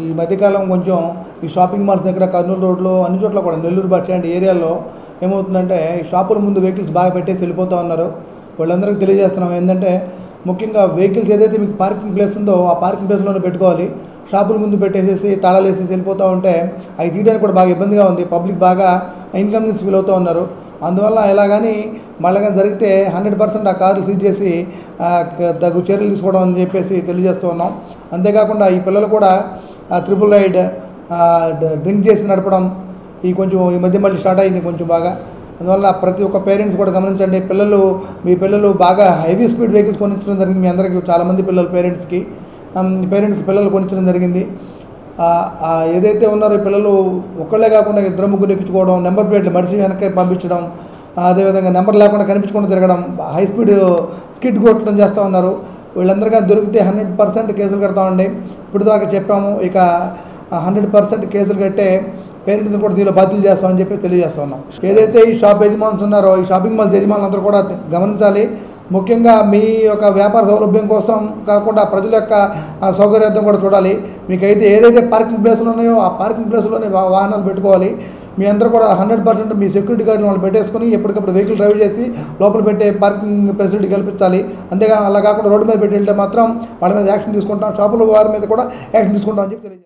ఈ మధ్యకాలం కొంచెం ఈ షాపింగ్ మాల్స్ దగ్గర కర్నూలు రోడ్లో అన్ని చోట్ల కూడా నెల్లూరు బస్ స్టాండ్ ఏరియాలో ఏమవుతుందంటే ఈ షాపుల ముందు వెహికల్స్ బాగా పెట్టేసి వెళ్ళిపోతూ ఉన్నారు. వాళ్ళందరికీ తెలియజేస్తున్నాం ఏంటంటే ముఖ్యంగా వెహికల్స్ ఏదైతే మీకు పార్కింగ్ ప్లేస్ ఉందో ఆ పార్కింగ్ ప్లేస్లోనే పెట్టుకోవాలి. షాపుల ముందు పెట్టేసేసి తాళాలు వేసేసి వెళ్ళిపోతూ ఉంటే అవి తీయడానికి కూడా బాగా ఇబ్బందిగా ఉంది. పబ్లిక్ బాగా ఇన్కన్వీనియన్స్ ఫీల్ అవుతూ ఉన్నారు. అందువల్ల ఇలా కానీ మళ్ళీ కానీ జరిగితే 100% ఆ కార్లు సీజ్ చేసి తగు చర్యలు తీసుకోవడం అని చెప్పేసి తెలియజేస్తూ ఉన్నాం. అంతేకాకుండా ఈ పిల్లలు కూడా ట్రిపుల్ రైడ్ డ్రింక్ చేసి నడపడం ఈ కొంచెం ఈ మధ్య మళ్ళీ స్టార్ట్ అయింది కొంచెం బాగా. అందువల్ల ప్రతి ఒక్క పేరెంట్స్ కూడా గమనించండి. మీ పిల్లలు బాగా హెవీ స్పీడ్ వెహికల్స్ కొనించడం జరిగింది. మీ అందరికీ చాలామంది పిల్లలు కొనించడం జరిగింది. ఏదైతే ఉన్నారో ఈ పిల్లలు ఒక్కళ్ళే కాకుండా ఇద్దరు ముగ్గురు ఎక్కించుకోవడం, నెంబర్ ప్లేట్లు మనిషి వెనక్కి పంపించడం, అదేవిధంగా నెంబర్ లేకుండా కనిపించకుండా తిరగడం, హై స్పీడ్ స్కిడ్ కొట్టడం చేస్తూ ఉన్నారు. వీళ్ళందరికీ దొరికితే 100% కేసులు కడతామండి. ఇప్పుడు దాకా చెప్పాము. ఇక 100% కేసులు కట్టే పేరెంట్స్ని కూడా దీనిలో బాధ్యతలు చేస్తామని చెప్పి తెలియజేస్తా ఉన్నాం. ఏదైతే ఈ షాప్ యజమానులు ఉన్నారో ఈ షాపింగ్ మాల్స్ యజమానులందరూ కూడా గమనించాలి. ముఖ్యంగా మీ యొక్క వ్యాపార సౌలభ్యం కోసం కాకుండా ప్రజల యొక్క సౌకర్యార్థం కూడా చూడాలి. మీకైతే ఏదైతే పార్కింగ్ ప్లేసులు ఉన్నాయో ఆ పార్కింగ్ ప్లేసులోనే వాహనాలు పెట్టుకోవాలి. మీ అందరూ కూడా 100% మీ సెక్యూరిటీ గార్డులు వాళ్ళు పెట్టేసుకుని ఎప్పటికప్పుడు వెహికల్ డ్రైవ్ చేసి లోపల పెట్టే పార్కింగ్ ఫెసిలిటీ కల్పించాలి. అంతేగా అలా కాకుండా రోడ్డు మీద పెట్టి వెళ్తే మాత్రం వాళ్ళ మీద యాక్షన్ తీసుకుంటాం. షాపుల వారి మీద కూడా యాక్షన్ తీసుకుంటాం అని చెప్పి తెలియజేస్తాం.